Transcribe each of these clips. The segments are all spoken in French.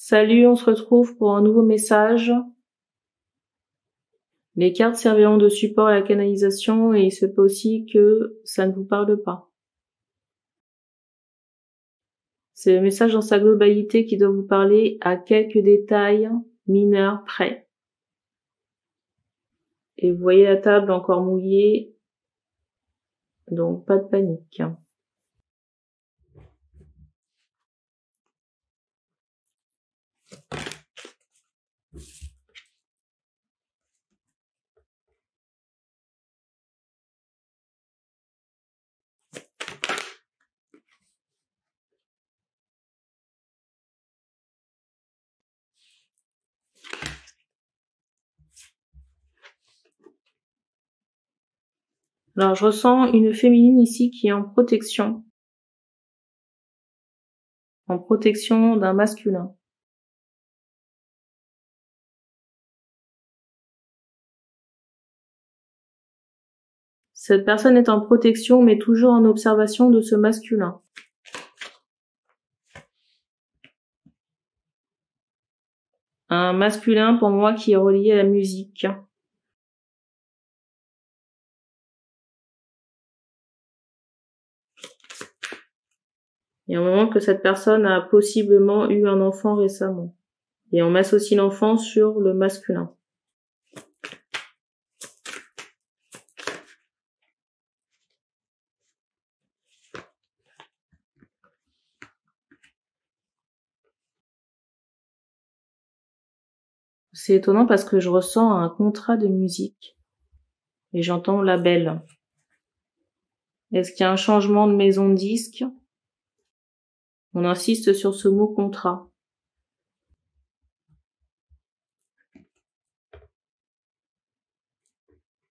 Salut, on se retrouve pour un nouveau message. Les cartes serviront de support à la canalisation et il se peut aussi que ça ne vous parle pas. C'est le message dans sa globalité qui doit vous parler à quelques détails mineurs près. Et vous voyez la table encore mouillée, donc pas de panique. Alors je ressens une féminine ici qui est en protection d'un masculin. Cette personne est en protection mais toujours en observation de ce masculin. Un masculin pour moi qui est relié à la musique. Et au moment que cette personne a possiblement eu un enfant récemment. Et on m'associe l'enfant sur le masculin. C'est étonnant parce que je ressens un contrat de musique. Et j'entends label. Est-ce qu'il y a un changement de maison de disque? On insiste sur ce mot contrat.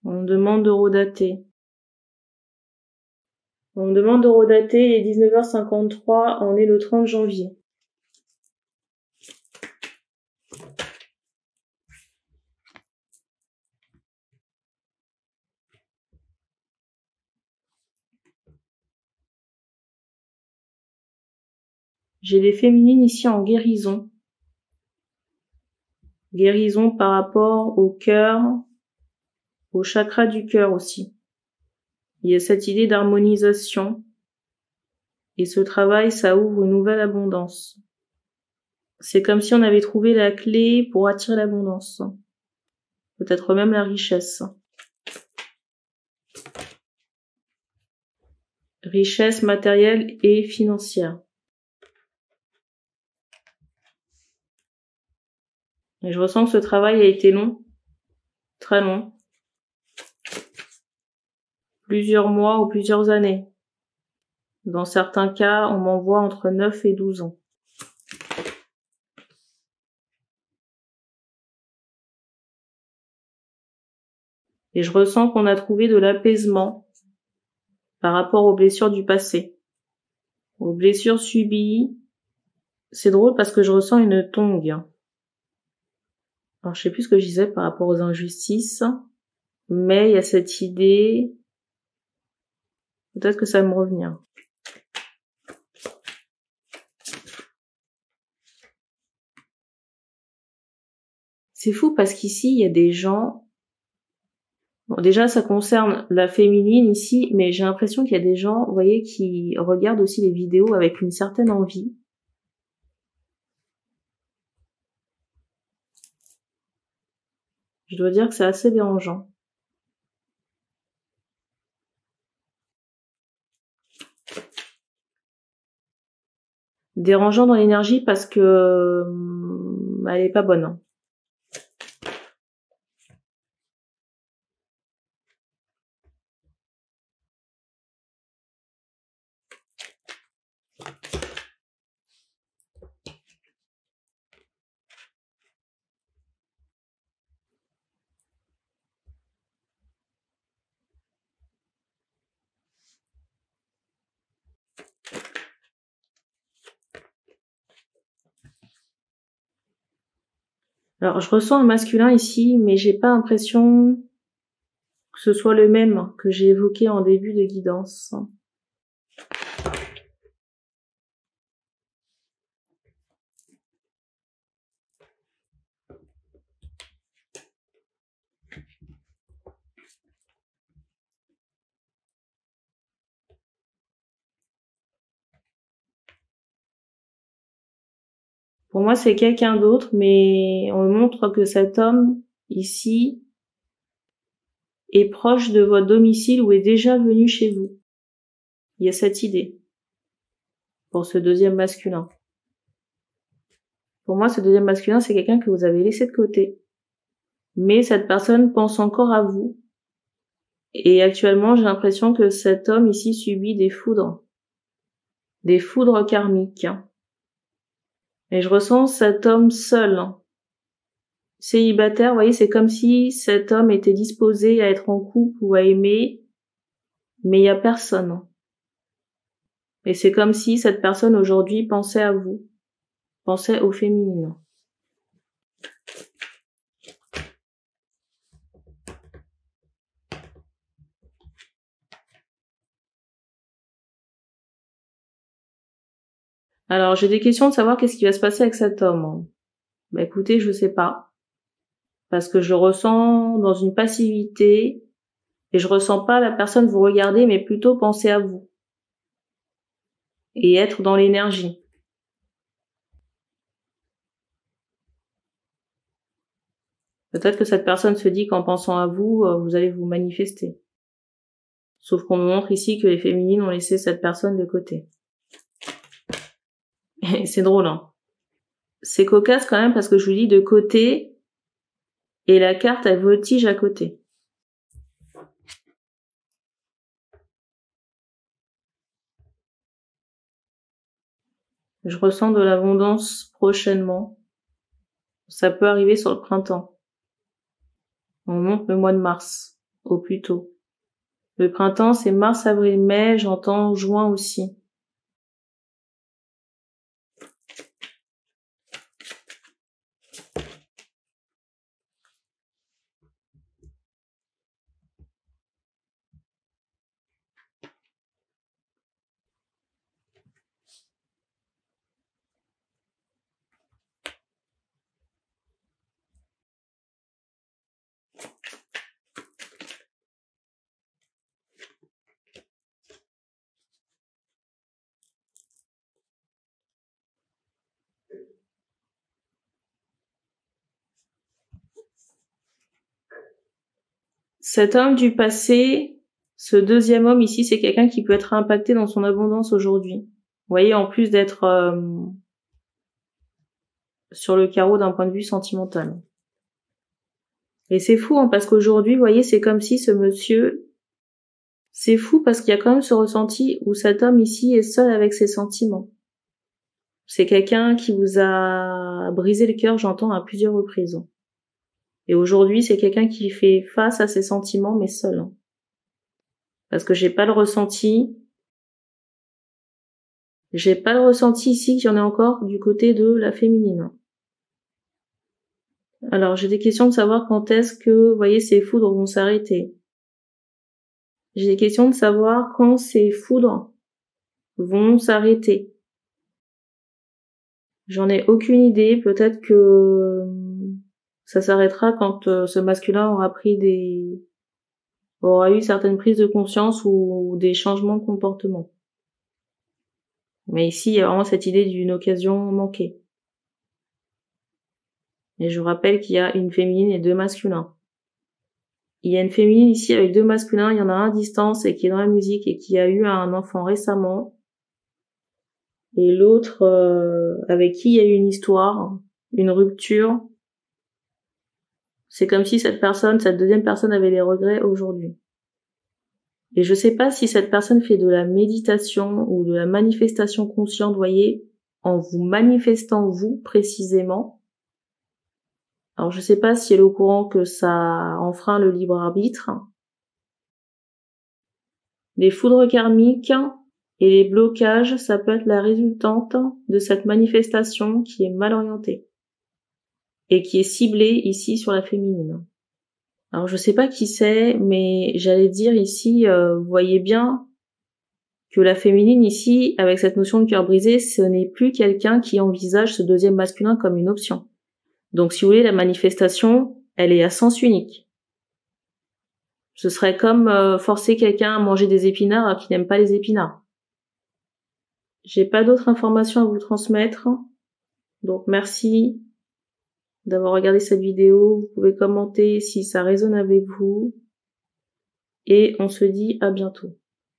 On me demande de redater. On me demande de redater, il est 19h53, on est le 30 janvier. J'ai des féminines ici en guérison. Guérison par rapport au cœur, au chakra du cœur aussi. Il y a cette idée d'harmonisation. Et ce travail, ça ouvre une nouvelle abondance. C'est comme si on avait trouvé la clé pour attirer l'abondance. Peut-être même la richesse. Richesse matérielle et financière. Et je ressens que ce travail a été long. Très long. Plusieurs mois ou plusieurs années. Dans certains cas, on m'envoie entre 9 et 12 ans. Et je ressens qu'on a trouvé de l'apaisement par rapport aux blessures du passé. Aux blessures subies. C'est drôle parce que je ressens une tongue. Alors je sais plus ce que je disais par rapport aux injustices, mais il y a cette idée, peut-être que ça va me revenir. C'est fou parce qu'ici il y a des gens, bon déjà ça concerne la féminine ici, mais j'ai l'impression qu'il y a des gens, vous voyez, qui regardent aussi les vidéos avec une certaine envie. Je dois dire que c'est assez dérangeant. Dérangeant dans l'énergie parce que elle est pas bonne. Alors je ressens un masculin ici, mais j'ai pas l'impression que ce soit le même que j'ai évoqué en début de guidance. Pour moi, c'est quelqu'un d'autre, mais on me montre que cet homme, ici, est proche de votre domicile ou est déjà venu chez vous. Il y a cette idée. Pour ce deuxième masculin. Pour moi, ce deuxième masculin, c'est quelqu'un que vous avez laissé de côté. Mais cette personne pense encore à vous. Et actuellement, j'ai l'impression que cet homme ici subit des foudres. Des foudres karmiques. Et je ressens cet homme seul. Célibataire, vous voyez, c'est comme si cet homme était disposé à être en couple ou à aimer, mais il y a personne. Et c'est comme si cette personne aujourd'hui pensait à vous, pensait au féminin. Alors, j'ai des questions de savoir qu'est-ce qui va se passer avec cet homme. Bah écoutez, je sais pas. Parce que je le ressens dans une passivité, et je ressens pas la personne vous regarder, mais plutôt penser à vous. Et être dans l'énergie. Peut-être que cette personne se dit qu'en pensant à vous, vous allez vous manifester. Sauf qu'on me montre ici que les féminines ont laissé cette personne de côté. Et c'est drôle, hein. C'est cocasse quand même parce que je vous dis de côté, et la carte, elle voltige à côté. Je ressens de l'abondance prochainement. Ça peut arriver sur le printemps. On monte le mois de mars, au plus tôt. Le printemps, c'est mars, avril, mai, j'entends juin aussi. Cet homme du passé, ce deuxième homme ici, c'est quelqu'un qui peut être impacté dans son abondance aujourd'hui. Vous voyez, en plus d'être sur le carreau d'un point de vue sentimental. Et c'est fou, hein, parce qu'aujourd'hui, vous voyez, c'est comme si ce monsieur... C'est fou parce qu'il y a quand même ce ressenti où cet homme ici est seul avec ses sentiments. C'est quelqu'un qui vous a brisé le cœur, j'entends, à plusieurs reprises. Et aujourd'hui, c'est quelqu'un qui fait face à ses sentiments, mais seul. Parce que j'ai pas le ressenti. J'ai pas le ressenti ici qu'il y en ait encore du côté de la féminine. Alors, j'ai des questions de savoir quand est-ce que, vous voyez, ces foudres vont s'arrêter. J'ai des questions de savoir quand ces foudres vont s'arrêter. J'en ai aucune idée. Peut-être que ça s'arrêtera quand ce masculin aura eu certaines prises de conscience ou des changements de comportement. Mais ici, il y a vraiment cette idée d'une occasion manquée. Et je vous rappelle qu'il y a une féminine et deux masculins. Il y a une féminine ici avec deux masculins, il y en a un à distance et qui est dans la musique et qui a eu un enfant récemment. Et l'autre avec qui il y a eu une histoire, une rupture. C'est comme si cette deuxième personne avait des regrets aujourd'hui. Et je sais pas si cette personne fait de la méditation ou de la manifestation consciente, voyez, en vous manifestant vous précisément. Alors je sais pas si elle est au courant que ça enfreint le libre arbitre. Les foudres karmiques et les blocages, ça peut être la résultante de cette manifestation qui est mal orientée et qui est ciblée ici sur la féminine. Alors je sais pas qui c'est, mais j'allais dire ici, vous voyez bien que la féminine ici, avec cette notion de cœur brisé, ce n'est plus quelqu'un qui envisage ce deuxième masculin comme une option. Donc si vous voulez, la manifestation, elle est à sens unique. Ce serait comme forcer quelqu'un à manger des épinards qui n'aime pas les épinards. J'ai pas d'autres informations à vous transmettre. Donc merci d'avoir regardé cette vidéo. Vous pouvez commenter si ça résonne avec vous. Et on se dit à bientôt.